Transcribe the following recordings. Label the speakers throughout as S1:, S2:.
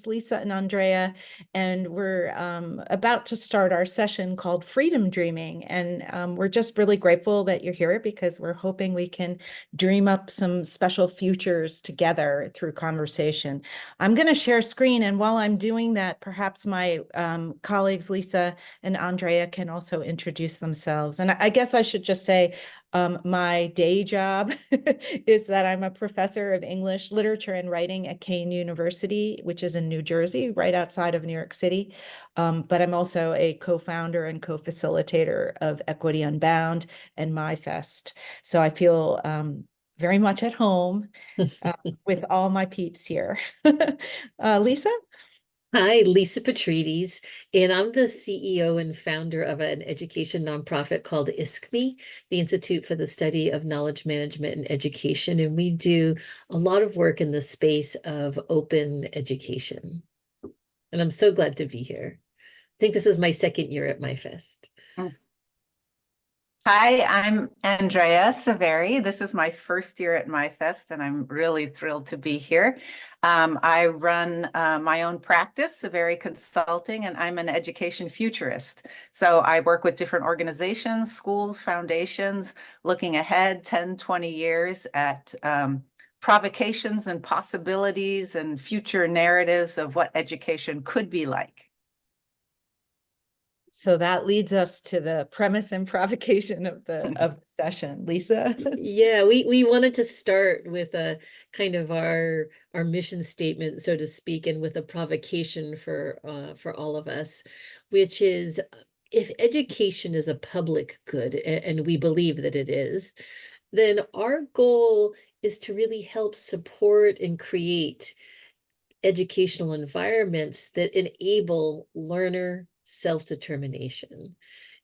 S1: Lisa and Andrea, and we're about to start our session called Freedom Dreaming. And we're just really grateful that you're here because we're hoping we can dream up some special futures together through conversation. I'm going to share screen, and while I'm doing that, perhaps my colleagues Lisa and Andrea can also introduce themselves. And I guess I should just say, my day job is that I'm a professor of English, literature, and writing at Kean University, which is in New Jersey, right outside of New York City. But I'm also a co-founder and co-facilitator of Equity Unbound and MYFest. So I feel very much at home with all my peeps here. Lisa?
S2: Hi, Lisa Petrides, and I'm the CEO and founder of an education nonprofit called ISKME, the Institute for the Study of Knowledge Management and Education, and we do a lot of work in the space of open education. And I'm so glad to be here. I think this is my second year at MYFest.
S3: Hi, I'm Andrea Severi. This is my first year at MYFest, and I'm really thrilled to be here. I run my own practice, Severi Consulting, and I'm an education futurist. So I work with different organizations, schools, foundations, looking ahead 10, 20 years at provocations and possibilities and future narratives of what education could be like.
S1: So that leads us to the premise and provocation of the session. Lisa?
S2: Yeah, we wanted to start with a kind of our mission statement, so to speak, and with a provocation for all of us, which is if education is a public good, and we believe that it is, then our goal is to really help support and create educational environments that enable learner self-determination.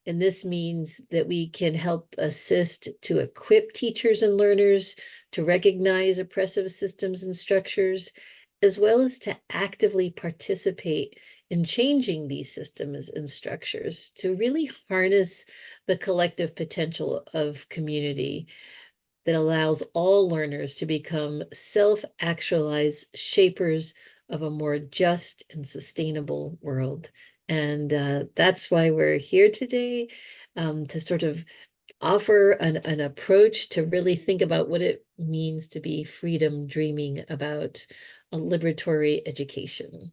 S2: And this means that we can help assist to equip teachers and learners to recognize oppressive systems and structures, as well as to actively participate in changing these systems and structures to really harness the collective potential of community that allows all learners to become self-actualized shapers of a more just and sustainable world. And that's why we're here today, to sort of offer an approach to really think about what it means to be freedom dreaming about a liberatory education.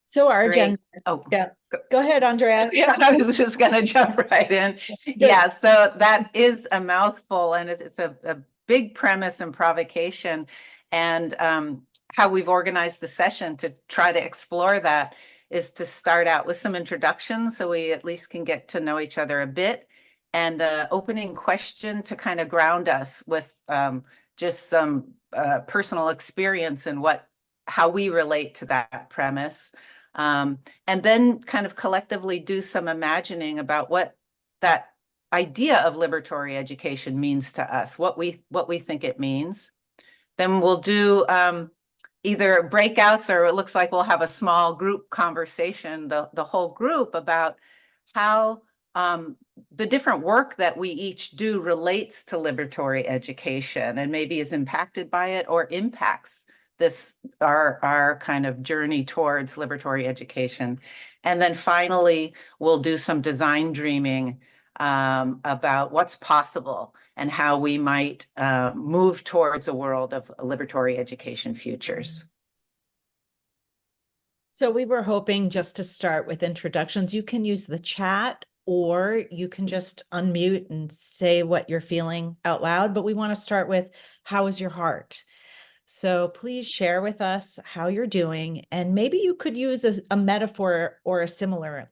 S1: So our
S3: Great.
S1: agenda.
S3: Oh,
S1: yeah. Go ahead, Andrea.
S3: Yeah, I was just going to jump right in. Yeah, so that is a mouthful, and it's a big premise and provocation. And how we've organized the session to try to explore that is to start out with some introductions so we at least can get to know each other a bit, and an opening question to kind of ground us with just some personal experience and how we relate to that premise. And then kind of collectively do some imagining about what that idea of liberatory education means to us, what we think it means. Then we'll do either breakouts, or it looks like we'll have a small group conversation, the whole group, about how the different work that we each do relates to liberatory education and maybe is impacted by it or impacts our kind of journey towards liberatory education. And then finally, we'll do some design dreaming about what's possible and how we might move towards a world of liberatory education futures.
S1: So we were hoping just to start with introductions. You can use the chat, or you can just unmute and say what you're feeling out loud, but we want to start with, how is your heart? So please share with us how you're doing, and maybe you could use a metaphor or a simile.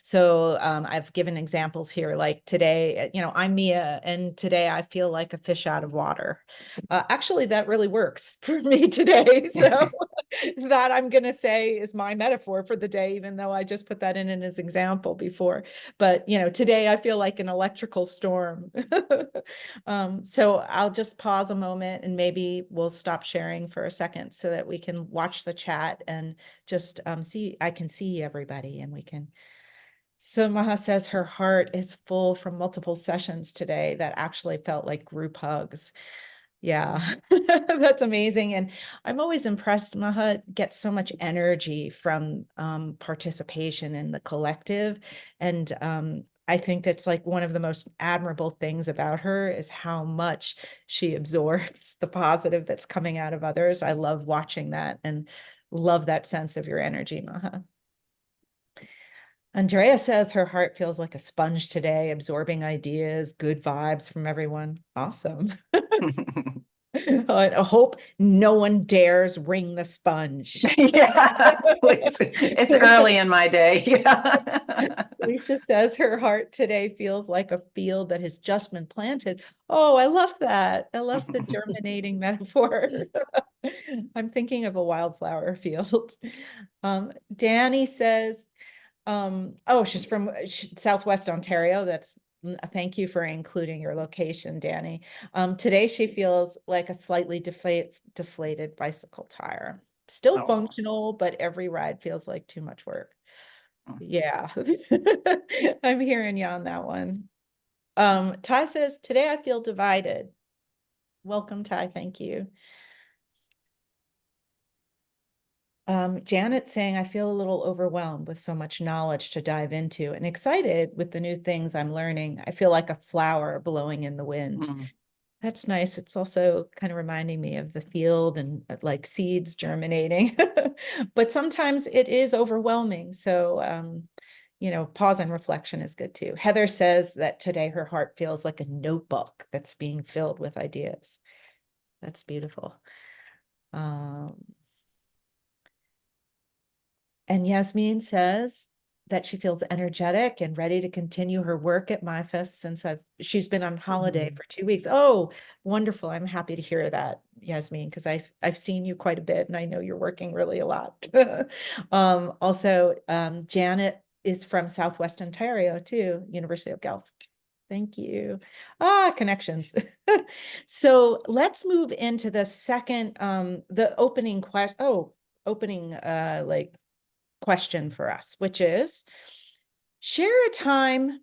S1: So I've given examples here, like today, I'm Mia, and today I feel like a fish out of water. Actually, that really works for me today. So that I'm going to say is my metaphor for the day, even though I just put that in as example before. But, today I feel like an electrical storm. So I'll just pause a moment, and maybe we'll stop sharing for a second so that we can watch the chat and just I can see everybody, and we can. So Maha says her heart is full from multiple sessions today that actually felt like group hugs. Yeah, that's amazing. And I'm always impressed. Maha gets so much energy from participation in the collective. And I think that's like one of the most admirable things about her is how much she absorbs the positive that's coming out of others. I love watching that and love that sense of your energy, Maha. Andrea says her heart feels like a sponge today, absorbing ideas, good vibes from everyone. Awesome. I hope no one dares ring the sponge.
S3: Yeah, please. It's early in my day. Yeah.
S1: Lisa says her heart today feels like a field that has just been planted. Oh, I love that. I love the germinating metaphor. I'm thinking of a wildflower field. Danny says, oh, she's from Southwest Ontario. That's thank you for including your location, Danny. Today she feels like a slightly deflated bicycle tire. Still
S3: Oh.
S1: functional, but every ride feels like too much work. Yeah, I'm hearing you on that one. Ty says, today I feel divided. Welcome, Ty. Thank you. Janet saying, I feel a little overwhelmed with so much knowledge to dive into and excited with the new things I'm learning. I feel like a flower blowing in the wind.
S3: Mm.
S1: That's nice. It's also kind of reminding me of the field and like seeds germinating. But sometimes it is overwhelming. So, you know, pause and reflection is good too. Heather says that today her heart feels like a notebook that's being filled with ideas. That's beautiful. And Yasmin says that she feels energetic and ready to continue her work at MYFest since she's been on holiday for 2 weeks. Oh, wonderful. I'm happy to hear that, Yasmin, because I've seen you quite a bit and I know you're working really a lot. Also, Janet is from Southwest Ontario too, University of Guelph. Thank you. Connections. So let's move into the second, the opening question. Oh, opening like question for us, which is share a time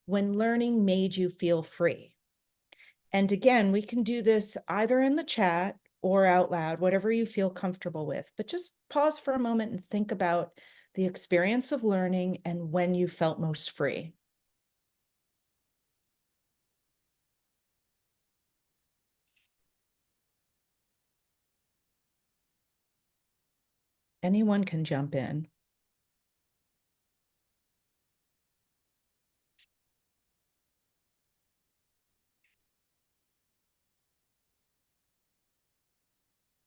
S1: when learning made you feel free. And again, we can do this either in the chat or out loud, whatever you feel comfortable with, but just pause for a moment and think about the experience of learning and when you felt most free. Anyone can jump in.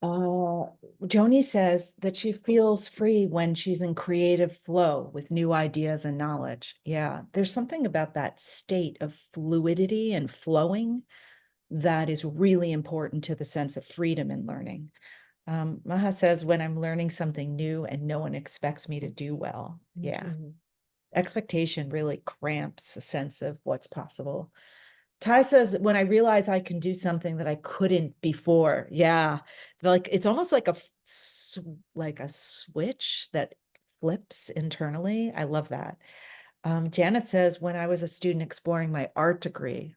S1: Joni says that she feels free when she's in creative flow with new ideas and knowledge. Yeah, there's something about that state of fluidity and flowing that is really important to the sense of freedom in learning. Maha says, when I'm learning something new and no one expects me to do well. Yeah. Expectation really cramps a sense of what's possible. Ty says, when I realize I can do something that I couldn't before. Yeah. Like it's almost like a switch that flips internally. I love that. Janet says, when I was a student exploring my art degree,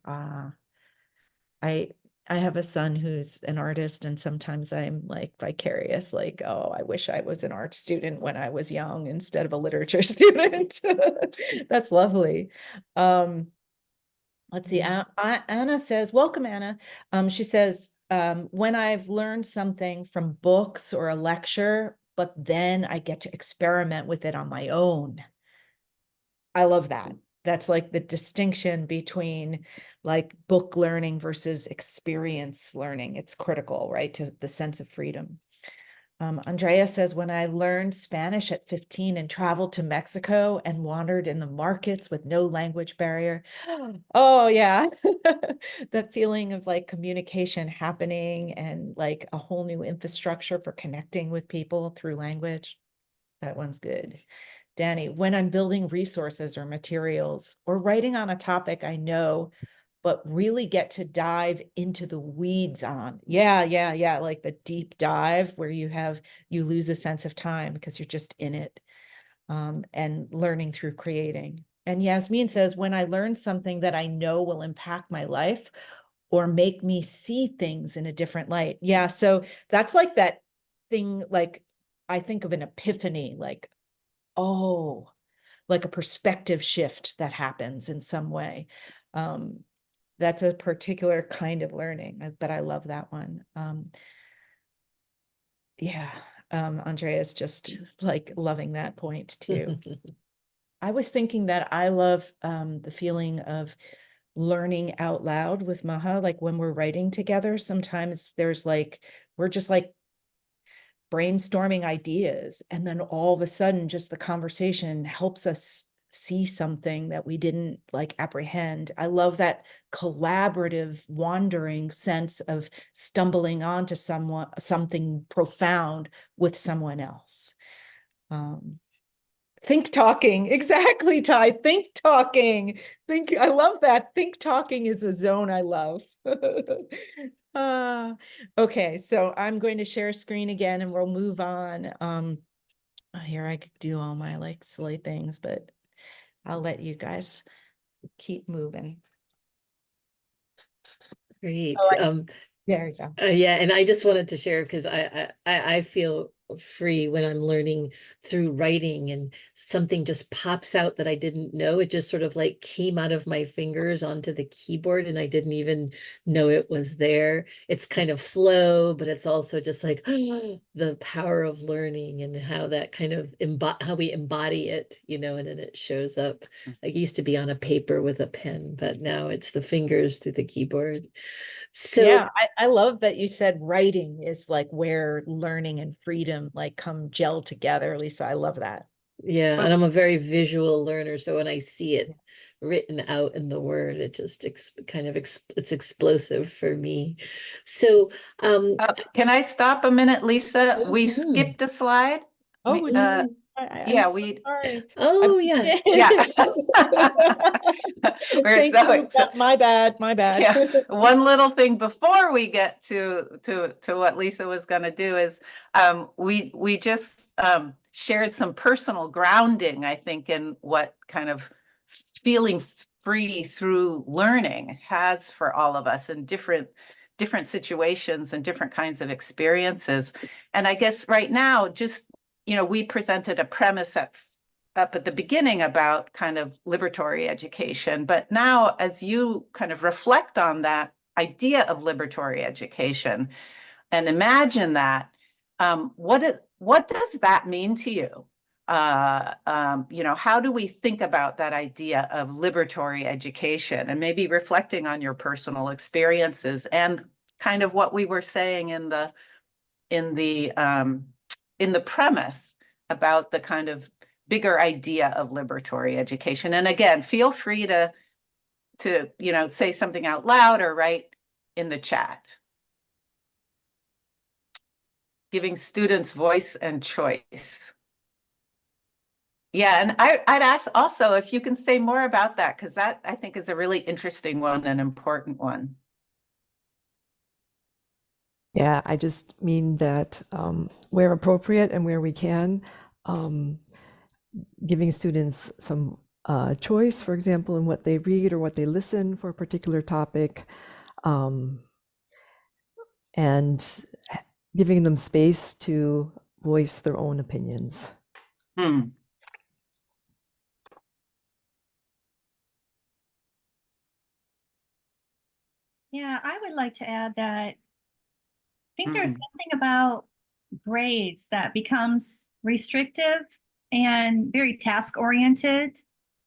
S1: I have a son who's an artist, and sometimes I'm like vicarious, like, oh, I wish I was an art student when I was young instead of a literature student. That's lovely. Let's see. Anna says, welcome, Anna. She says, when I've learned something from books or a lecture, but then I get to experiment with it on my own. I love that. That's like the distinction between like book learning versus experience learning. It's critical, right, to the sense of freedom. Andrea says, when I learned Spanish at 15 and traveled to Mexico and wandered in the markets with no language barrier. Oh, yeah. That feeling of like communication happening and like a whole new infrastructure for connecting with people through language. That one's good. Danny, when I'm building resources or materials or writing on a topic I know, but really get to dive into the weeds on. Yeah. Like the deep dive where you lose a sense of time because you're just in it, and learning through creating. And Yasmin says, when I learn something that I know will impact my life or make me see things in a different light. Yeah, so that's like that thing, like I think of an epiphany, like, oh, like a perspective shift that happens in some way. That's a particular kind of learning, but I love that one. Yeah, Andrea's just like loving that point too. I was thinking that I love the feeling of learning out loud with Maha, like when we're writing together, sometimes there's like, we're just like brainstorming ideas, and then all of a sudden just the conversation helps us see something that we didn't like apprehend. I love that collaborative wandering sense of stumbling onto something profound with someone else. Think talking, exactly, Ty. Think talking. I love that. Think talking is a zone I love. Okay, so I'm going to share screen again and we'll move on. Here I could do all my like silly things, but I'll let you guys keep moving.
S2: Great.
S1: There you go.
S2: Yeah, and I just wanted to share because I feel free when I'm learning through writing and something just pops out that I didn't know. It just sort of like came out of my fingers onto the keyboard and I didn't even know it was there. It's kind of flow, but it's also just like the power of learning and how that kind of how we embody it, you know, and then it shows up. I used to be on a paper with a pen, but now it's the fingers through the keyboard. So
S1: yeah, I love that you said writing is like where learning and freedom like come gel together, Lisa. I love that.
S2: yeah, and I'm a very visual learner, so when I see it written out in the word, it just it's explosive for me. So
S3: Can I stop a minute, Lisa? We
S2: mhm.
S3: skipped a slide.
S1: Oh, would you?
S2: Mm.
S1: I'm
S3: Yeah,
S1: so sorry.
S2: Oh yeah.
S3: yeah. We're
S1: Thank
S3: so
S1: you. My bad.
S3: yeah. One little thing before we get to what Lisa was going to do is we just shared some personal grounding, I think, in what kind of feeling free through learning has for all of us in different situations and different kinds of experiences. And I guess right now, just, you know, we presented a premise up at the beginning about kind of liberatory education. But now, as you kind of reflect on that idea of liberatory education and imagine that, what does that mean to you? You know, how do we think about that idea of liberatory education, and maybe reflecting on your personal experiences and kind of what we were saying in the premise about the kind of bigger idea of liberatory education. And again, feel free to you know, say something out loud or write in the chat. Giving students voice and choice. Yeah, and I'd ask also if you can say more about that, because that I think is a really interesting one, an important one.
S4: Yeah, I just mean that where appropriate and where we can, giving students some choice, for example, in what they read or what they listen for a particular topic, and giving them space to voice their own opinions.
S5: Yeah, I would like to add that I think there's something about grades that becomes restrictive and very task-oriented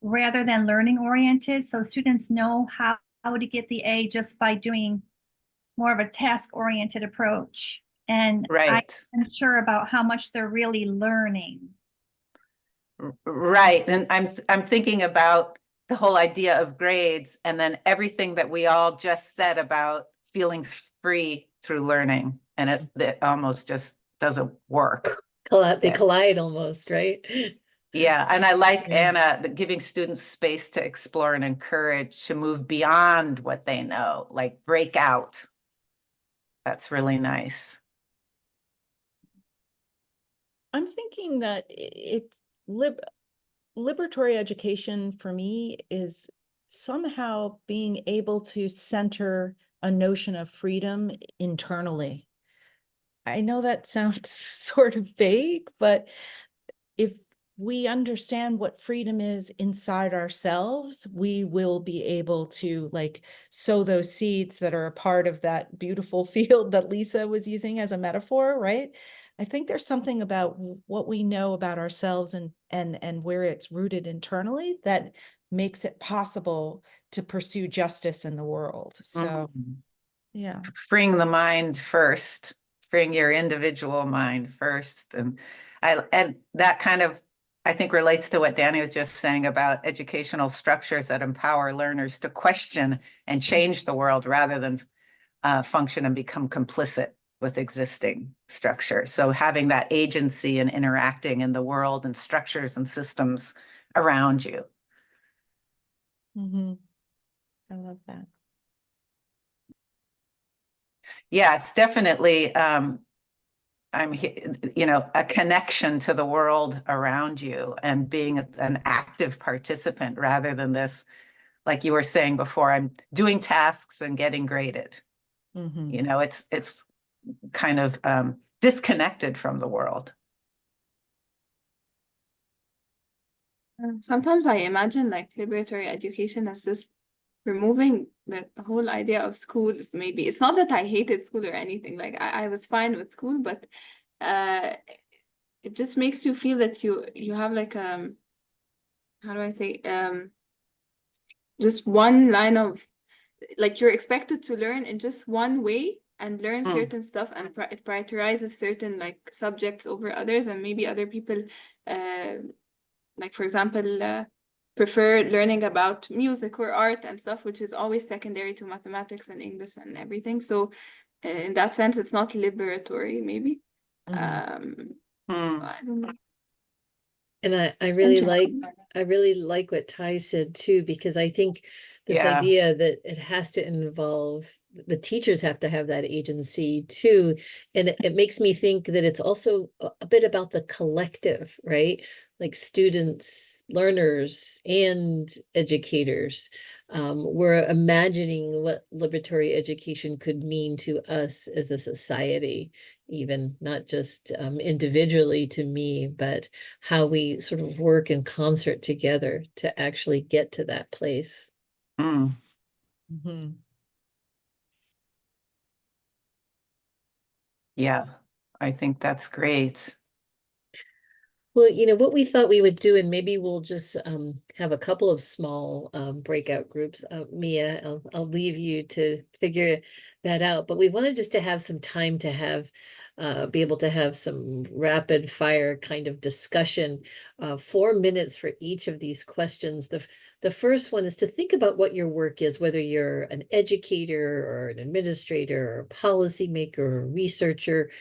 S5: rather than learning-oriented. So students know how to get the A just by doing more of a task-oriented approach. And
S3: Right.
S5: I'm unsure about how much they're really learning.
S3: Right. And I'm thinking about the whole idea of grades and then everything that we all just said about feeling free through learning. And it almost just doesn't work.
S2: They collide almost, right?
S3: Yeah, and I like Anna, giving students space to explore and encourage to move beyond what they know, like break out. That's really nice.
S1: I'm thinking that it's liberatory education for me is somehow being able to center a notion of freedom internally. I know that sounds sort of vague, but if we understand what freedom is inside ourselves, we will be able to like sow those seeds that are a part of that beautiful field that Lisa was using as a metaphor, right? I think there's something about what we know about ourselves and where it's rooted internally that makes it possible to pursue justice in the world. So, yeah.
S3: Freeing the mind first, freeing your individual mind first. And that kind of, I think, relates to what Danny was just saying about educational structures that empower learners to question and change the world rather than function and become complicit with existing structures. So having that agency and interacting in the world and structures and systems around you.
S1: Mm-hmm. I love that.
S3: Yeah, it's definitely a connection to the world around you and being an active participant rather than this, like you were saying before, I'm doing tasks and getting graded.
S1: Mm-hmm.
S3: It's kind of disconnected from the world.
S6: Sometimes I imagine like liberatory education as just removing the whole idea of schools. Maybe it's not that I hated school or anything, like I was fine with school, but it just makes you feel that you have like how do I say, just one line of, like, you're expected to learn in just one way and learn certain stuff, and it prioritizes certain like subjects over others, and maybe other people like, for example, prefer learning about music or art and stuff, which is always secondary to mathematics and English and everything. So in that sense, it's not liberatory, maybe. So I don't know.
S2: And I really like what Ty said too, because I think this idea that it has to involve, the teachers have to have that agency too. And it makes me think that it's also a bit about the collective, right? Like students, learners, and educators. We're imagining what liberatory education could mean to us as a society, even not just individually to me, but how we sort of work in concert together to actually get to that place.
S3: Yeah, I think that's great.
S2: Well, what we thought we would do, and maybe we'll just have a couple of small breakout groups. Mia, I'll leave you to figure that out. But we wanted just to have some time to have be able to have some rapid fire kind of discussion, 4 minutes for each of these questions. The first one is to think about what your work is, whether you're an educator or an administrator or a policymaker or a researcher.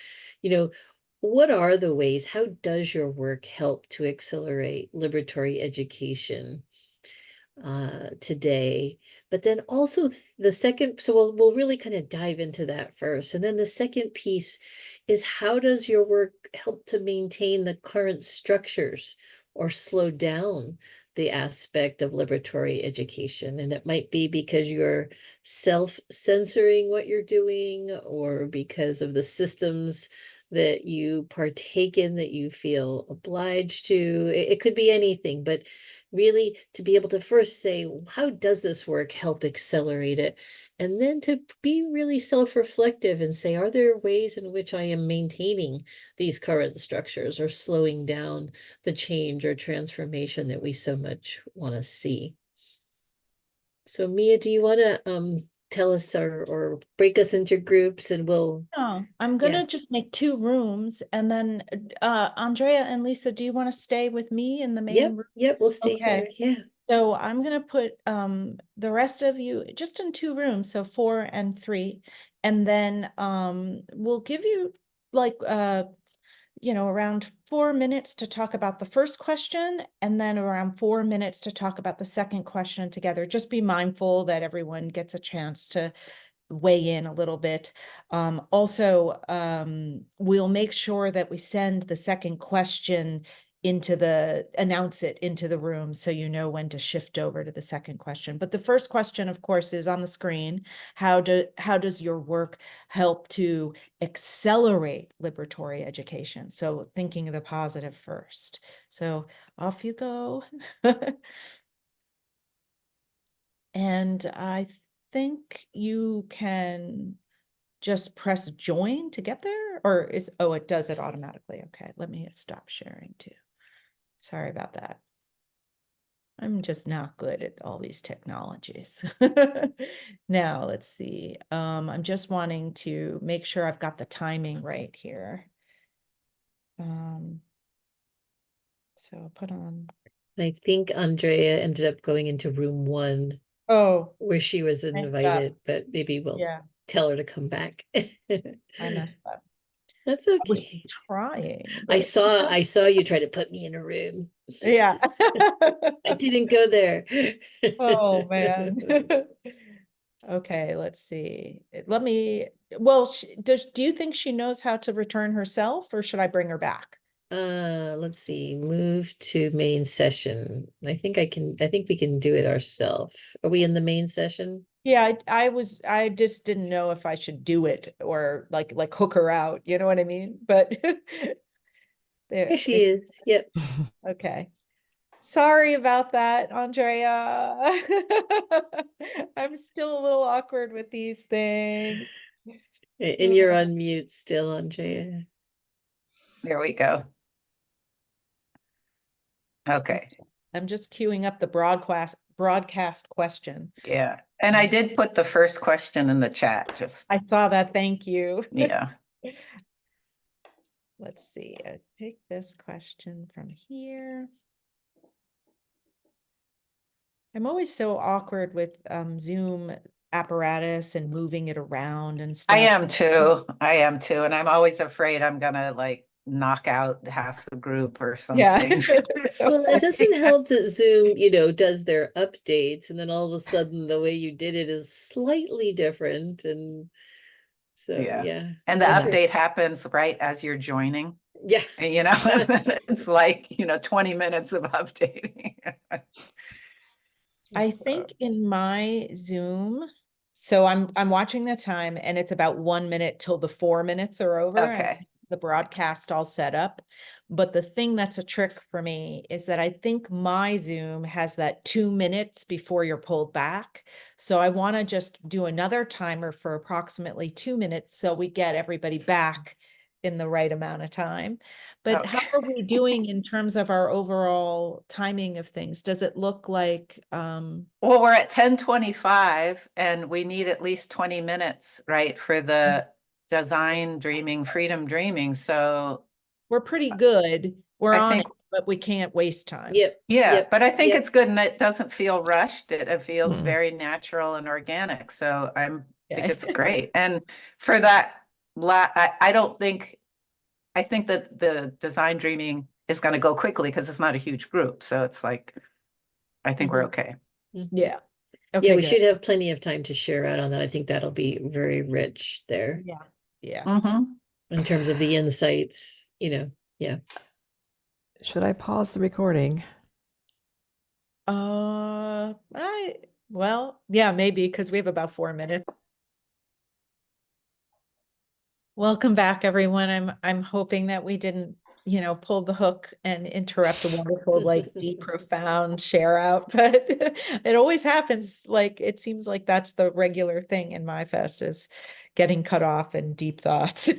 S2: What are the ways, how does your work help to accelerate liberatory education today? But then also the second, so we'll really kind of dive into that first. And then the second piece is, how does your work help to maintain the current structures or slow down the aspect of liberatory education? And it might be because you're self-censoring what you're doing, or because of the systems that you partake in that you feel obliged to. It could be anything, but really to be able to first say, how does this work help accelerate it? And then to be really self-reflective and say, are there ways in which I am maintaining these current structures or slowing down the change or transformation that we so much want to see? So Mia, do you want to tell us or break us into groups, and we'll...
S1: No, I'm gonna just make 2 rooms, and then Andrea and Lisa, do you want to stay with me in the main room?
S2: Yep, we'll stay here. Yeah.
S1: So I'm gonna put the rest of you just in 2 rooms, so 4 and 3, and then we'll give you like around 4 minutes to talk about the first question, and then around 4 minutes to talk about the second question together. Just be mindful that everyone gets a chance to weigh in a little bit. Also, we'll make sure that we send the second question announce it into the room so you know when to shift over to the second question. But the first question, of course, is on the screen. How does your work help to accelerate liberatory education? So thinking of the positive first. So off you go. And I think you can just press join to get there, or it does it automatically. Okay, let me stop sharing too. Sorry about that. I'm just not good at all these technologies. Now, let's see. I'm just wanting to make sure I've got the timing right here. So I'll put on.
S2: I think Andrea ended up going into room 1
S1: Oh,
S2: where she was
S1: messed up.
S2: invited, but maybe we'll
S1: Yeah,
S2: tell her to come back.
S1: I messed up.
S2: That's
S1: I was
S2: okay.
S1: trying,
S2: I
S1: but
S2: saw you try to put me in a room.
S1: yeah.
S2: I didn't go there.
S1: Oh, man. Okay, let's see. Let me, well, do you think she knows how to return herself, or should I bring her back?
S2: Let's see. Move to main session. I think we can do it ourselves. Are we in the main session?
S1: Yeah, I just didn't know if I should do it or like hook her out, you know what I mean? But
S2: There she is. Yep.
S1: Okay. Sorry about that, Andrea. I'm still a little awkward with these things.
S2: And you're on mute still, Andrea.
S3: There we go. Okay.
S1: I'm just queuing up the broadcast question.
S3: Yeah. And I did put the first question in the chat, just,
S1: I saw that. Thank you.
S3: yeah.
S1: Let's see. I take this question from here. I'm always so awkward with Zoom apparatus and moving it around and stuff.
S3: I am too. And I'm always afraid I'm gonna like knock out half the group or something.
S1: Yeah.
S2: Well, it doesn't help that Zoom, does their updates, and then all of a sudden the way you did it is slightly different. And so, yeah.
S3: And the
S2: Unless you're-
S3: update happens right as you're joining.
S2: Yeah.
S3: And, it's like, 20 minutes of updating.
S1: I think in my Zoom, so I'm watching the time and it's about 1 minute till the 4 minutes are over. and
S3: Okay.
S1: The broadcast all set up. But the thing that's a trick for me is that I think my Zoom has that 2 minutes before you're pulled back. So I want to just do another timer for approximately 2 minutes so we get everybody back in the right amount of time. But how are we doing in terms of our overall timing of things? Does it look like
S3: Well, we're at 10:25 and we need at least 20 minutes, right, for the design dreaming, freedom dreaming. So
S1: we're pretty good. We're
S3: I
S1: on
S3: think-
S1: it, but we can't waste time.
S2: Yep.
S3: yeah,
S2: Yep.
S3: but I think
S2: Yep.
S3: it's good and it doesn't feel rushed. It feels
S4: Mm-mm.
S3: very natural and organic. So I think
S1: Okay.
S3: it's great. And for that, I think that the design dreaming is going to go quickly because it's not a huge group. So it's like, I think we're okay.
S1: Yeah.
S2: Yeah,
S1: Okay,
S2: we
S1: good.
S2: should have plenty of time to share out on that. I think that'll be very rich there
S1: Yeah. Yeah.
S3: Mhm.
S2: in terms of the insights, yeah.
S4: Should I pause the recording?
S1: Well, yeah, maybe because we have about 4 minutes. Welcome back, everyone. I'm hoping that we didn't, pull the hook and interrupt a wonderful, deep, profound share out, but it always happens. It seems like that's the regular thing in MYFest is getting cut off and deep thoughts.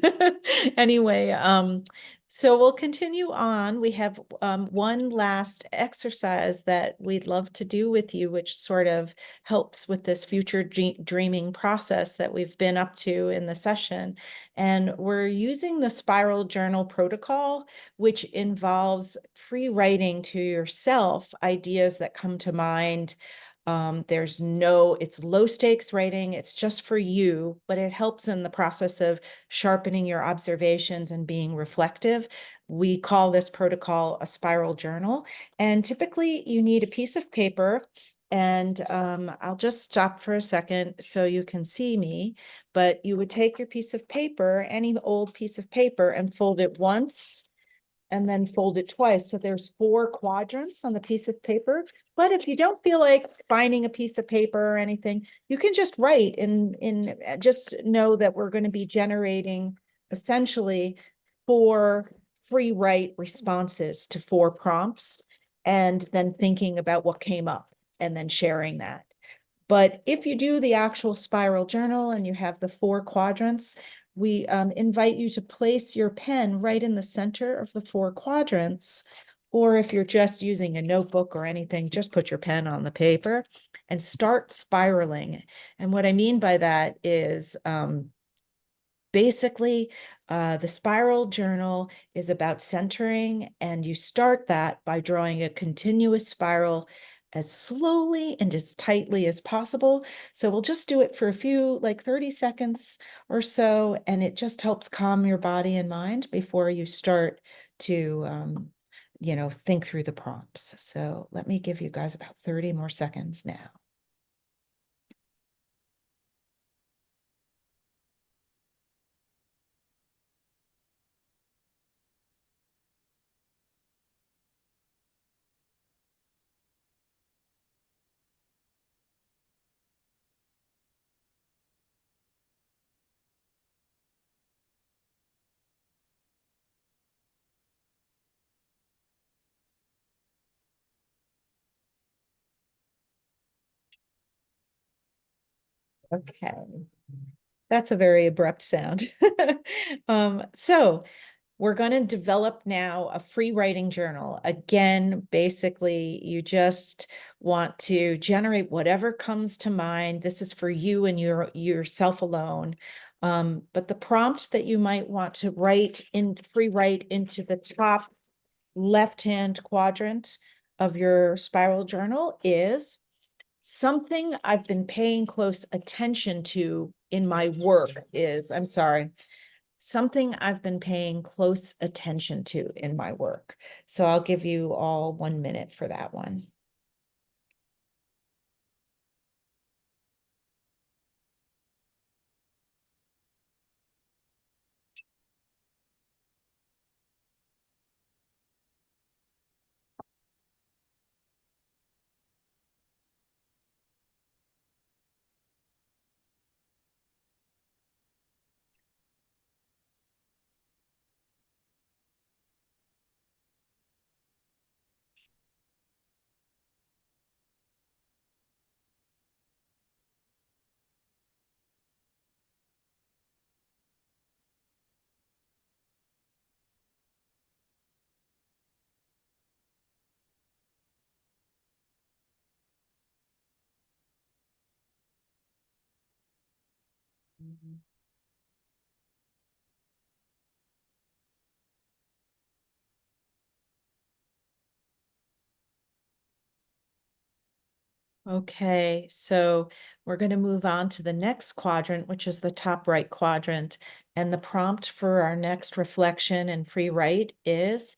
S1: Anyway, so we'll continue on. We have one last exercise that we'd love to do with you, which sort of helps with this future dreaming process that we've been up to in the session. And we're using the spiral journal protocol, which involves free writing to yourself ideas that come to mind. It's low stakes writing. It's just for you, but it helps in the process of sharpening your observations and being reflective. We call this protocol a spiral journal. And typically you need a piece of paper. And I'll just stop for a second so you can see me, but you would take your piece of paper, any old piece of paper, and fold it once and then fold it twice. So there's 4 quadrants on the piece of paper. But if you don't feel like finding a piece of paper or anything, you can just write just know that we're going to be generating essentially 4 free write responses to 4 prompts, and then thinking about what came up and then sharing that. But if you do the actual spiral journal and you have the 4 quadrants, we invite you to place your pen right in the center of the 4 quadrants. Or if you're just using a notebook or anything, just put your pen on the paper and start spiraling. And what I mean by that is basically, the spiral journal is about centering, and you start that by drawing a continuous spiral as slowly and as tightly as possible. So we'll just do it for a few, like 30 seconds or so, and it just helps calm your body and mind before you start to, think through the prompts. So let me give you guys about 30 more seconds now. Okay. That's a very abrupt sound. So we're going to develop now a free writing journal. Again, basically, you just want to generate whatever comes to mind. This is for you and yourself alone. But the prompt that you might want to free write into the top left-hand quadrant of your spiral journal is something I've been paying close attention to in my work something I've been paying close attention to in my work. So I'll give you all 1 minute for that one. Okay, so we're going to move on to the next quadrant, which is the top right quadrant. And the prompt for our next reflection and free write is: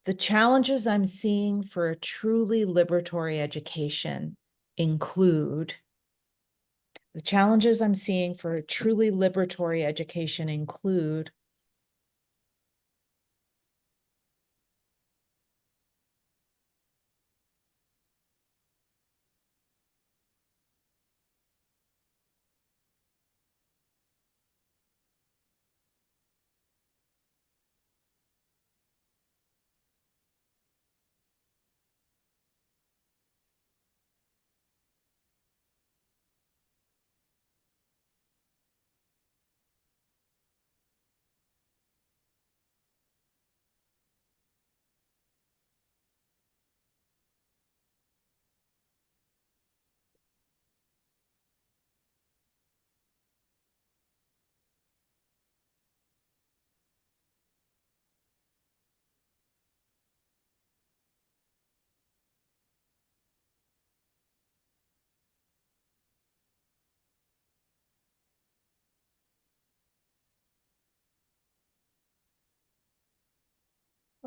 S1: the challenges I'm seeing for a truly liberatory education include. The challenges I'm seeing for a truly liberatory education include.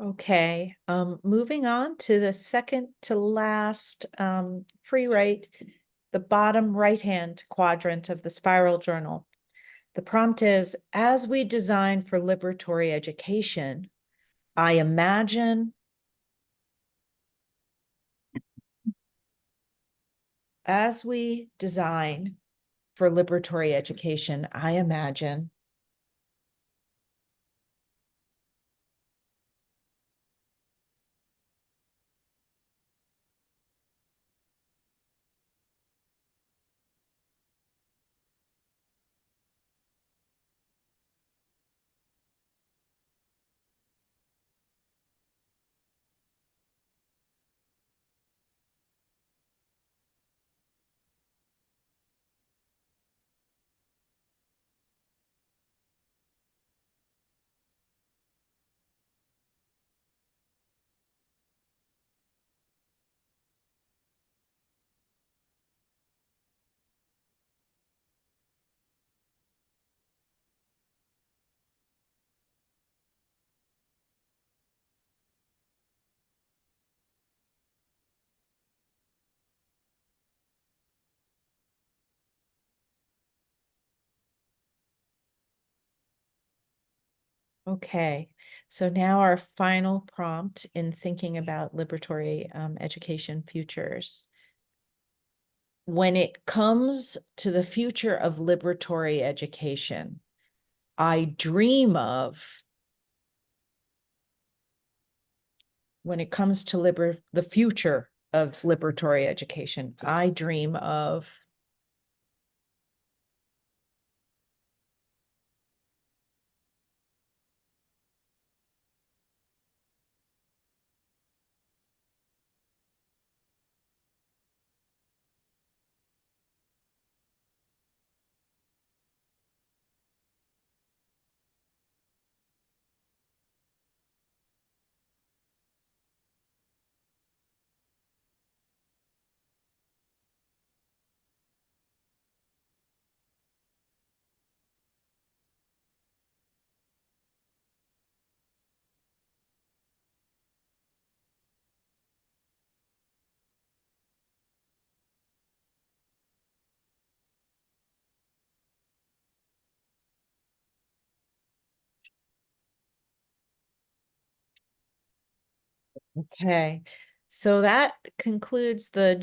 S1: Okay, moving on to the second to last free write, the bottom right-hand quadrant of the spiral journal. The prompt is: as we design for liberatory education, I imagine as we design for liberatory education, I imagine okay, so now our final prompt in thinking about liberatory education futures. When it comes to the future of liberatory education, I dream of, when it comes to the future of liberatory education, I dream of. Okay, so that concludes the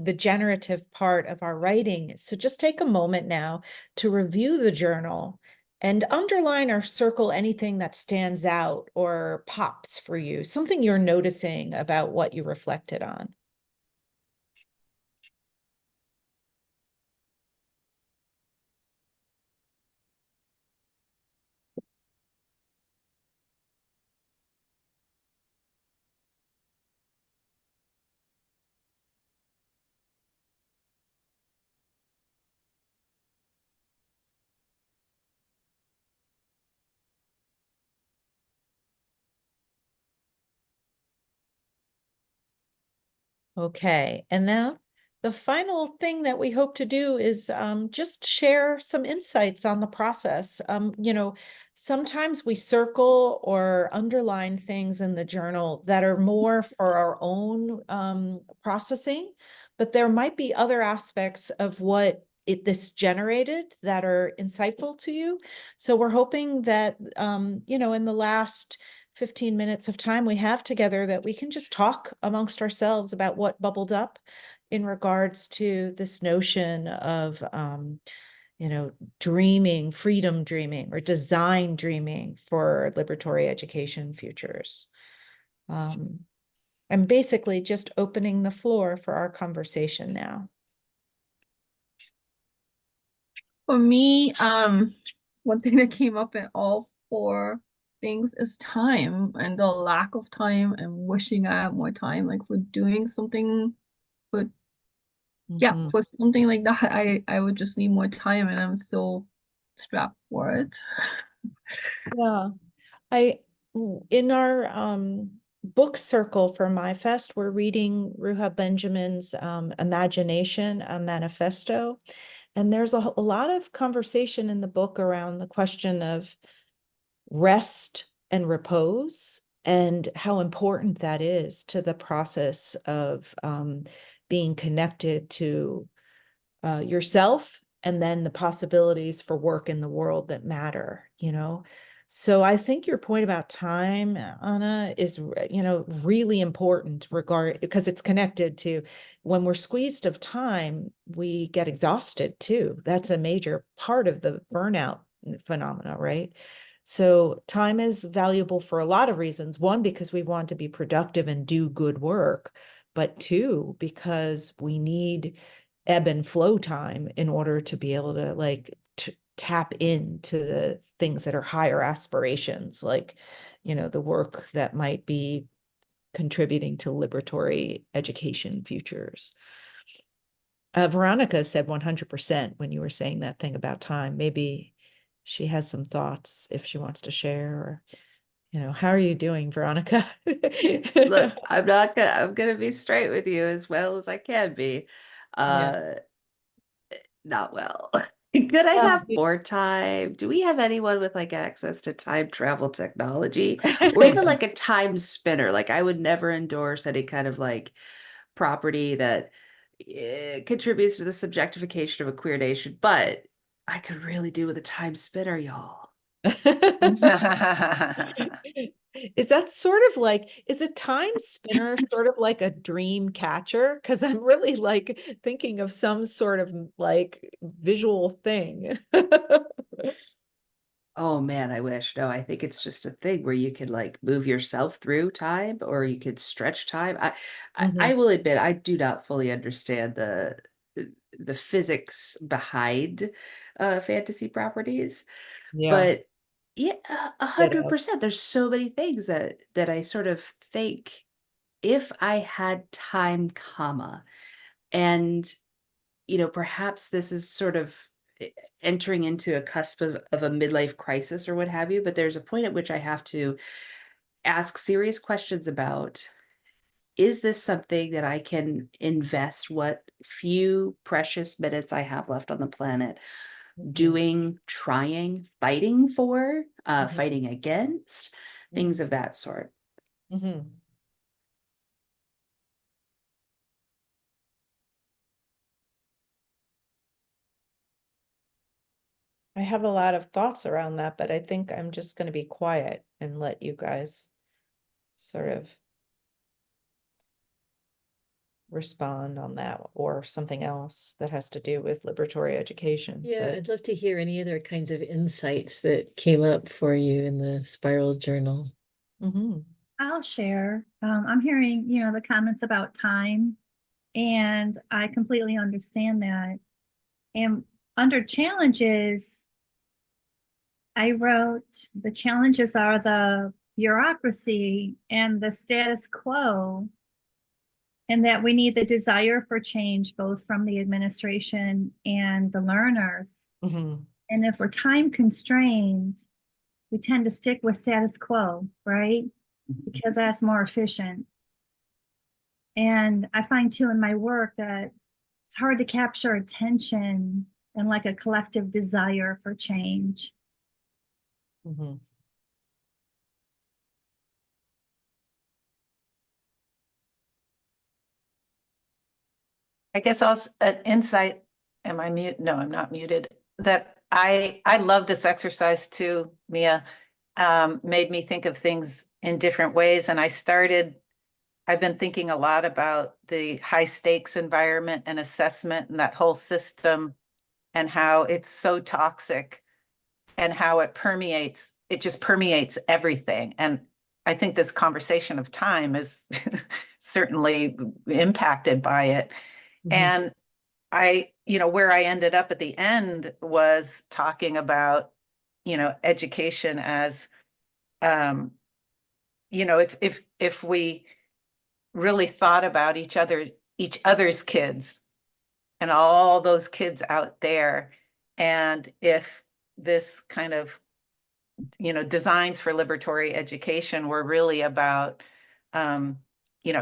S1: the generative part of our writing. So just take a moment now to review the journal and underline or circle anything that stands out or pops for you, something you're noticing about what you reflected on. Okay, and now the final thing that we hope to do is just share some insights on the process. Sometimes we circle or underline things in the journal that are more for our own processing, but there might be other aspects of what this generated that are insightful to you. So we're hoping that, in the last 15 minutes of time we have together, that we can just talk amongst ourselves about what bubbled up in regards to this notion of, dreaming, freedom dreaming, or design dreaming for liberatory education futures. I'm basically just opening the floor for our conversation now.
S7: For me, one thing that came up in all four things is time and the lack of time and wishing I had more time, like for doing something, but yeah,
S1: Mhm.
S7: for something like that, I would just need more time and I'm so strapped for it.
S1: Yeah, in our book circle for MYFest, we're reading Ruha Benjamin's Imagination, a Manifesto. And there's a lot of conversation in the book around the question of rest and repose and how important that is to the process of being connected to yourself, and then the possibilities for work in the world that matter, So I think your point about time, Anna, is, really important because it's connected to when we're squeezed of time, we get exhausted too. That's a major part of the burnout phenomena, right? So time is valuable for a lot of reasons. One, because we want to be productive and do good work, but two, because we need ebb and flow time in order to be able to tap into the things that are higher aspirations, like, the work that might be contributing to liberatory education futures. Veronica said 100% when you were saying that thing about time. Maybe she has some thoughts if she wants to share, or, how are you doing, Veronica?
S8: Look, I'm gonna be straight with you as well as I can be. Not well. Could I have more time? Do we have anyone with like access to time travel technology or even like a time spinner? Like I would never endorse any kind of like property that contributes to the subjectification of a queer nation, but I could really do with a time spinner, y'all.
S1: Is that sort of like, is a time spinner sort of like a dream catcher? Because I'm really like thinking of some sort of like visual thing.
S8: Oh man, I wish. No, I think it's just a thing where you can like move yourself through time or you could stretch time. I will admit I do not fully understand the physics behind fantasy properties.
S1: Yeah.
S8: But yeah, 100%. There's so many things that I sort of think if I had time, comma, and perhaps this is sort of entering into a cusp of a midlife crisis or what have you, but there's a point at which I have to ask serious questions about, is this something that I can invest what few precious minutes I have left on the planet doing, trying, fighting for, fighting against, things of that sort.
S1: I have a lot of thoughts around that, but I think I'm just going to be quiet and let you guys sort of respond on that or something else that has to do with liberatory education.
S2: Yeah, I'd love to hear any other kinds of insights that came up for you in the Spiral Journal.
S5: I'll share. I'm hearing, the comments about time, and I completely understand that. And under challenges, I wrote, the challenges are the bureaucracy and the status quo, and that we need the desire for change, both from the administration and the learners. And if we're time constrained, we tend to stick with status quo, right? Because that's more efficient. And I find too in my work that it's hard to capture attention and like a collective desire for change.
S3: I guess also an insight, am I mute? No, I'm not muted. That I love this exercise too, Mia. Made me think of things in different ways. And I've been thinking a lot about the high stakes environment and assessment and that whole system and how it's so toxic and how it just permeates everything. And I think this conversation of time is certainly impacted by it. And where I ended up at the end was talking about, education as, if we really thought about each other's kids and all those kids out there, and if this kind of, designs for liberatory education were really about,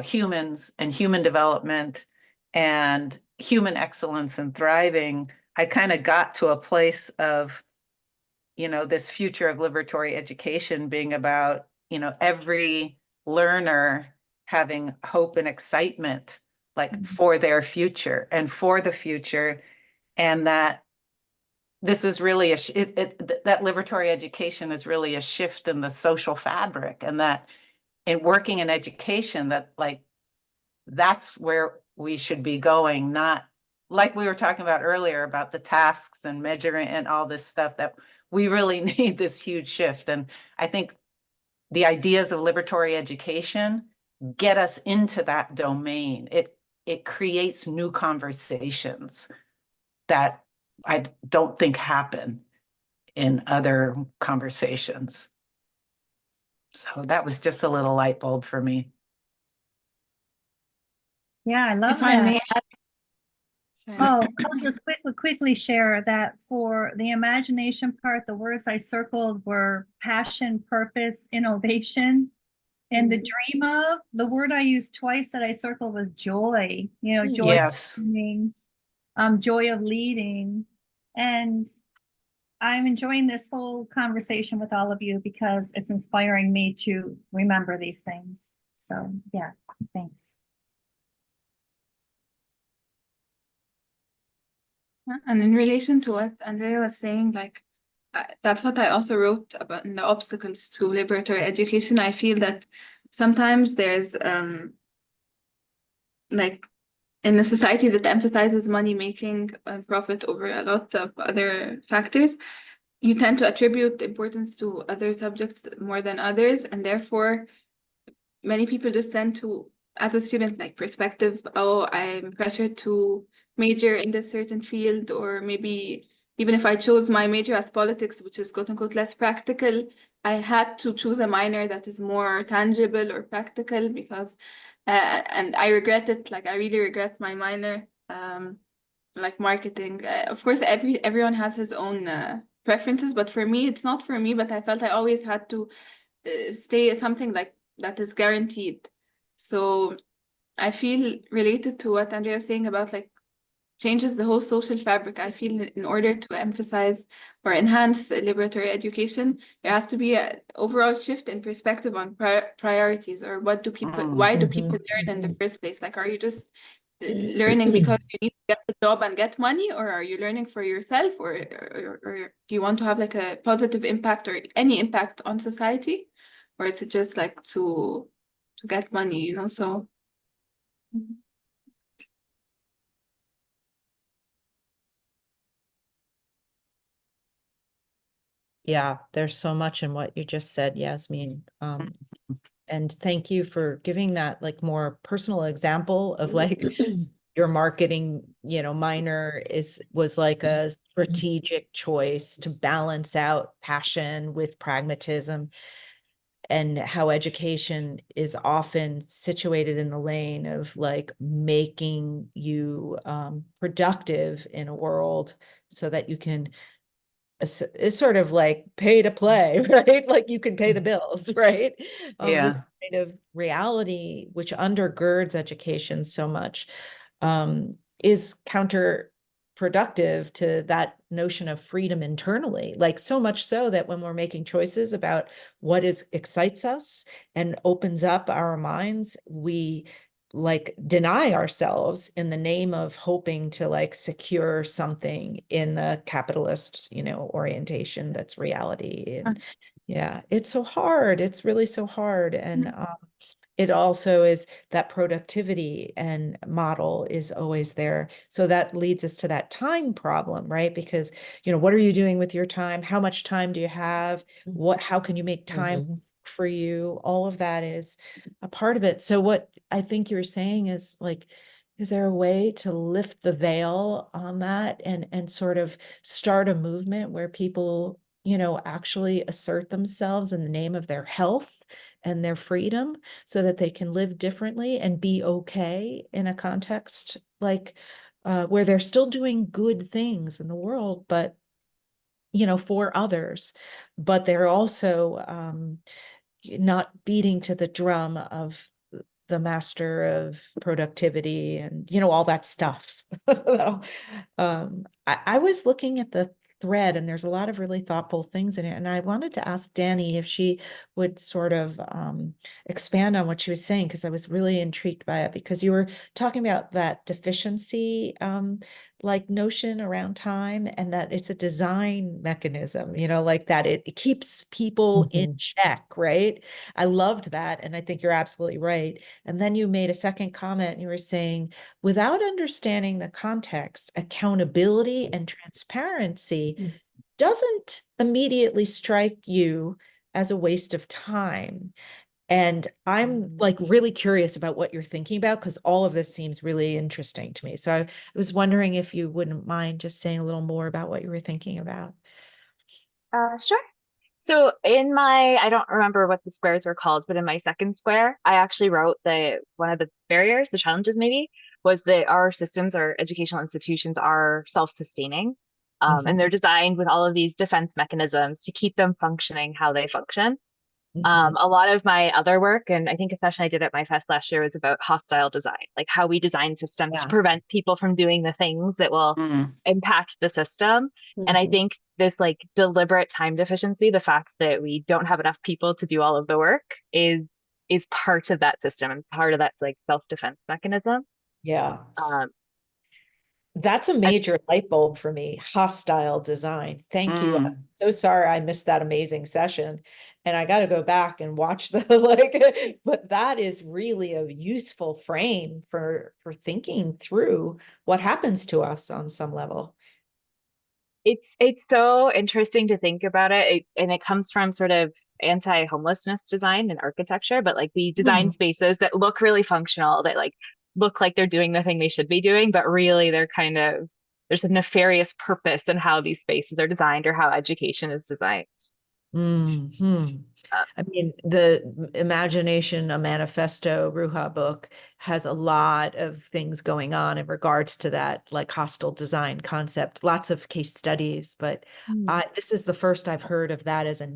S3: humans and human development and human excellence and thriving, I kind of got to a place of, this future of liberatory education being about, every learner having hope and excitement, like for their future and for the future, and that this is really that liberatory education is really a shift in the social fabric, and that in working in education, that like that's where we should be going, not like we were talking about earlier about the tasks and measuring and all this stuff, that we really need this huge shift. And I think the ideas of liberatory education get us into that domain. It creates new conversations that I don't think happen in other conversations. So that was just a little light bulb for me.
S5: Yeah, I love
S6: If I
S5: that.
S6: may add, sorry.
S5: Oh, I'll just quickly share that for the imagination part, the words I circled were passion, purpose, innovation. And the dream of, the word I used twice that I circled was joy, you know, joy of
S3: Yes.
S5: dreaming, joy of leading. And I'm enjoying this whole conversation with all of you because it's inspiring me to remember these things. So yeah, thanks.
S6: And in relation to what Andrea was saying, like, that's what I also wrote about in the obstacles to liberatory education. I feel that sometimes there's, like, in a society that emphasizes money making and profit over a lot of other factors, you tend to attribute importance to other subjects more than others, and therefore many people just tend to, as a student, like perspective, oh, I'm pressured to major in this certain field, or maybe even if I chose my major as politics, which is quote unquote less practical, I had to choose a minor that is more tangible or practical because, and I regret it, like I really regret my minor, like marketing. Of course, everyone has his own preferences, but for me, it's not for me, but I felt I always had to stay something like that is guaranteed. So I feel related to what Andrea is saying about like changes the whole social fabric. I feel in order to emphasize or enhance liberatory education, there has to be an overall shift in perspective on priorities, or what do people, why do people learn in the first place? Like, are you just learning because you need to get a job and get money, or are you learning for yourself, or do you want to have like a positive impact or any impact on society, or is it just like to get money, you know? So
S1: Yeah, there's so much in what you just said, Yasmin. And thank you for giving that like more personal example of like your marketing, you know, minor was like a strategic choice to balance out passion with pragmatism, and how education is often situated in the lane of like making you productive in a world so that you can, it's sort of like pay to play, right? Like you can pay the bills, right?
S3: Yeah.
S1: This kind of reality, which undergirds education so much, is counterproductive to that notion of freedom internally. Like so much so that when we're making choices about what excites us and opens up our minds, we like deny ourselves in the name of hoping to like secure something in the capitalist, you know, orientation that's reality. And yeah, it's so hard. It's really so hard. And it also is that productivity and model is always there. So that leads us to that time problem, right? Because, you know, what are you doing with your time? How much time do you have? How can you make time for you? All of that is a part of it. So what I think you're saying is like, is there a way to lift the veil on that and sort of start a movement where people, you know, actually assert themselves in the name of their health and their freedom so that they can live differently and be okay in a context like where they're still doing good things in the world, but, you know, for others, but they're also not beating to the drum of the master of productivity and, you know, all that stuff. I was looking at the thread and there's a lot of really thoughtful things in it. And I wanted to ask Danny if she would sort of expand on what she was saying, because I was really intrigued by it, because you were talking about that deficiency like notion around time, and that it's a design mechanism, you know, like that it keeps people in check, right? I loved that. And I think you're absolutely right. And then you made a second comment and you were saying, without understanding the context, accountability and transparency doesn't immediately strike you as a waste of time. And I'm like really curious about what you're thinking about, because all of this seems really interesting to me. So I was wondering if you wouldn't mind just saying a little more about what you were thinking about.
S9: Sure. So in my, I don't remember what the squares were called, but in my second square, I actually wrote that one of the barriers, the challenges maybe, was that our systems, our educational institutions are self-sustaining. And they're designed with all of these defense mechanisms to keep them functioning how they function. A lot of my other work, and I think a session I did at MYFest last year, was about hostile design, like how we design systems to prevent people from doing the things that will impact the system. And I think this like deliberate time deficiency, the fact that we don't have enough people to do all of the work is part of that system and part of that like self-defense mechanism.
S1: Yeah. That's a major light bulb for me. Hostile design. Thank you. I'm so sorry I missed that amazing session. And I got to go back and watch the like, but that is really a useful frame for thinking through what happens to us on some level.
S9: It's so interesting to think about it, and it comes from sort of anti-homelessness design and architecture, but like we design spaces that look really functional, that like look like they're doing the thing they should be doing, but really they're kind of, there's a nefarious purpose in how these spaces are designed or how education is designed.
S1: I mean, the Imagination, a Manifesto Ruha book has a lot of things going on in regards to that, like hostile design concept, lots of case studies, but this is the first I've heard of that as a,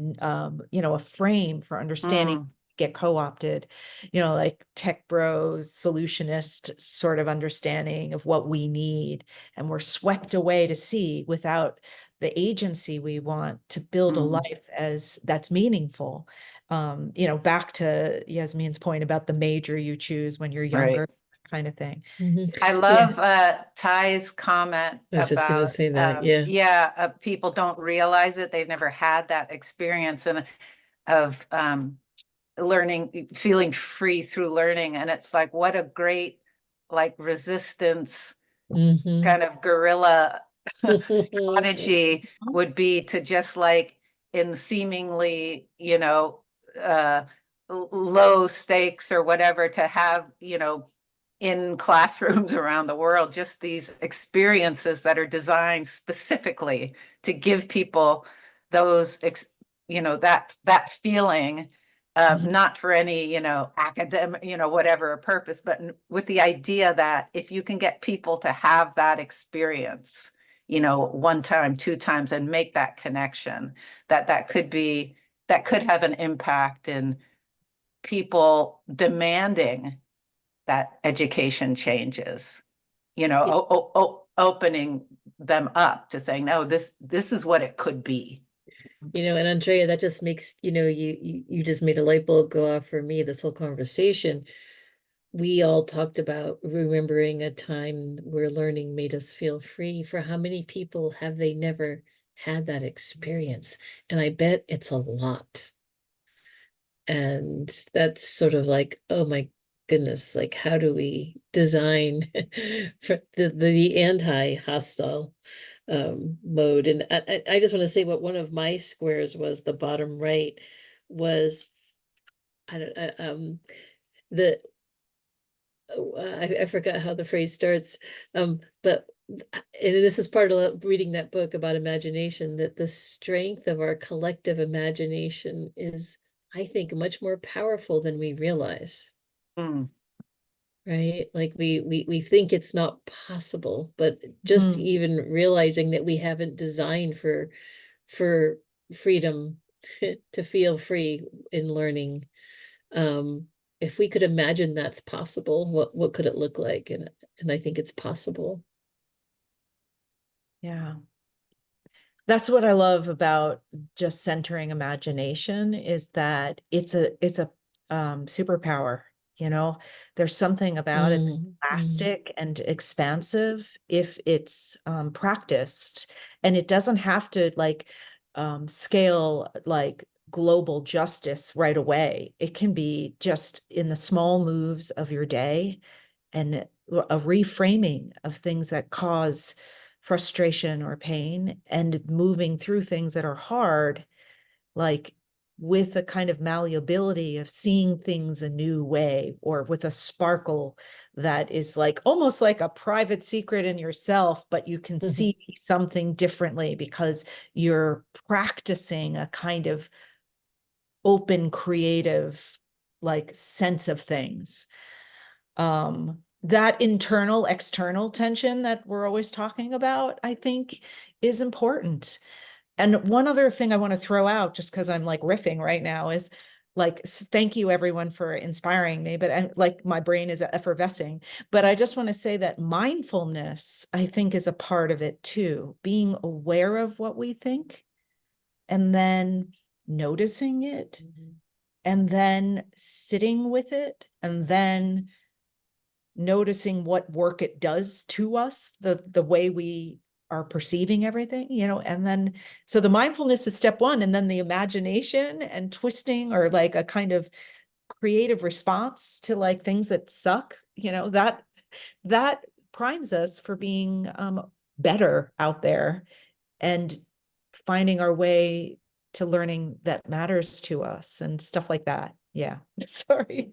S1: you know, a frame for understanding get co-opted, you know, like tech bros, solutionist sort of understanding of what we need. And we're swept away to sea without the agency we want to build a life as that's meaningful. You know, back to Yasmin's point about the major you choose when you're younger, kind of thing.
S3: I love Ty's comment
S2: I was just gonna
S3: about
S2: say that,
S3: people don't realize it. They've never had that experience of learning, feeling free through learning. And it's like, what a great like resistance kind of guerrilla strategy would be to just like in seemingly, you know, low stakes or whatever, to have, you know, in classrooms around the world, just these experiences that are designed specifically to give people those, you know, that feeling, not for any, you know, academic, you know, whatever purpose, but with the idea that if you can get people to have that experience, you know, one time, two times, and make that connection, that could have an impact in people demanding that education changes, you know, opening them up to saying, no, this is what it could be.
S2: You know, and Andrea, that just makes, you know, you just made a light bulb go off for me, this whole conversation. We all talked about remembering a time where learning made us feel free. For how many people have they never had that experience? And I bet it's a lot. And that's sort of like, oh my goodness, like how do we design for the anti-hostile mode? And I just want to say what one of my squares was, the bottom right was, I don't I forgot how the phrase starts, but and this is part of reading that book about imagination, that the strength of our collective imagination is, I think, much more powerful than we realize. Right? Like we think it's not possible, but just even realizing that we haven't designed for freedom to feel free in learning. If we could imagine that's possible, what could it look like? And I think it's possible.
S1: Yeah. That's what I love about just centering imagination, is that it's a superpower. You know, there's something about it
S2: Mm,
S1: elastic and expansive if it's practiced, and it doesn't have to like scale like global justice right away. It can be just in the small moves of your day and a reframing of things that cause frustration or pain and moving through things that are hard, like with a kind of malleability of seeing things a new way, or with a sparkle that is like almost like a private secret in yourself, but you can see something differently because you're practicing a kind of open, creative, like sense of things. That internal, external tension that we're always talking about, I think, is important. And one other thing I want to throw out, just because I'm like riffing right now, is like, thank you everyone for inspiring me, but I'm like, my brain is effervescing. But I just want to say that mindfulness, I think, is a part of it too. Being aware of what we think and then noticing it and then sitting with it and then noticing what work it does to us, the way we are perceiving everything, you know, and then, so the mindfulness is step one, and then the imagination and twisting, or like a kind of creative response to like things that suck, you know, that primes us for being better out there and finding our way to learning that matters to us and stuff like that. Yeah. Sorry.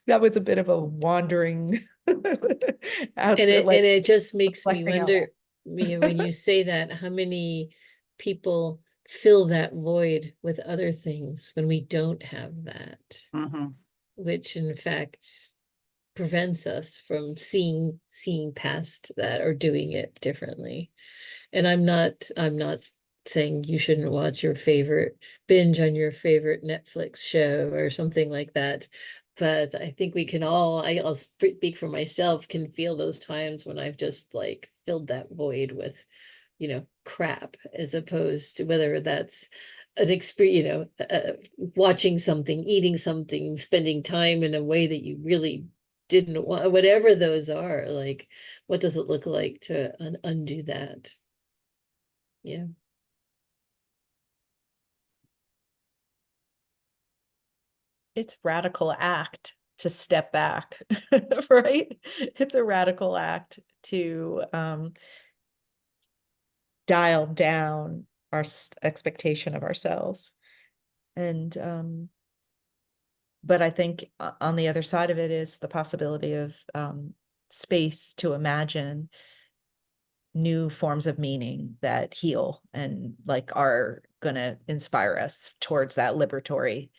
S1: That was a bit of a wandering
S2: And it just makes me wonder, when you say that, how many people fill that void with other things when we don't have that, which in fact prevents us from seeing past that or doing it differently. And I'm not saying you shouldn't watch your favorite, binge on your favorite Netflix show or something like that. But I think we can all, I'll speak for myself, can feel those times when I've just like filled that void with, you know, crap, as opposed to whether that's an experience, you know, watching something, eating something, spending time in a way that you really didn't want, whatever those are. Like, what does it look like to undo that? Yeah.
S1: It's radical act to step back, right? It's a radical act to dial down our expectation of ourselves. And but I think on the other side of it is the possibility of space to imagine new forms of meaning that heal and like are gonna inspire us towards that liberatory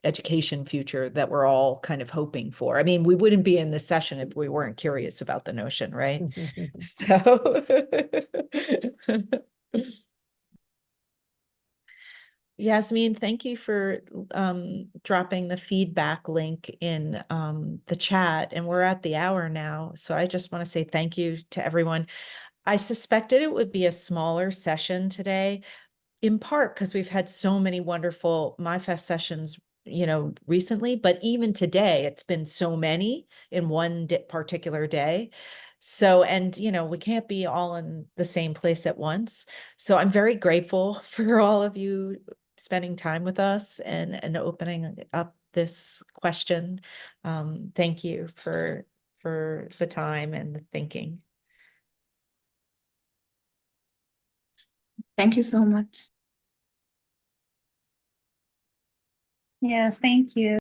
S1: education future that we're all kind of hoping for. I mean, we wouldn't be in this session if we weren't curious about the notion, right? So Yasmin, thank you for dropping the feedback link in the chat, and we're at the hour now. So I just want to say thank you to everyone. I suspected it would be a smaller session today, in part because we've had so many wonderful MYFest sessions, you know, recently, but even today, it's been so many in one particular day. So, and, you know, we can't be all in the same place at once. So I'm very grateful for all of you spending time with us and opening up this question. Thank you for the time and the thinking.
S6: Thank you so much.
S5: Yes, thank you.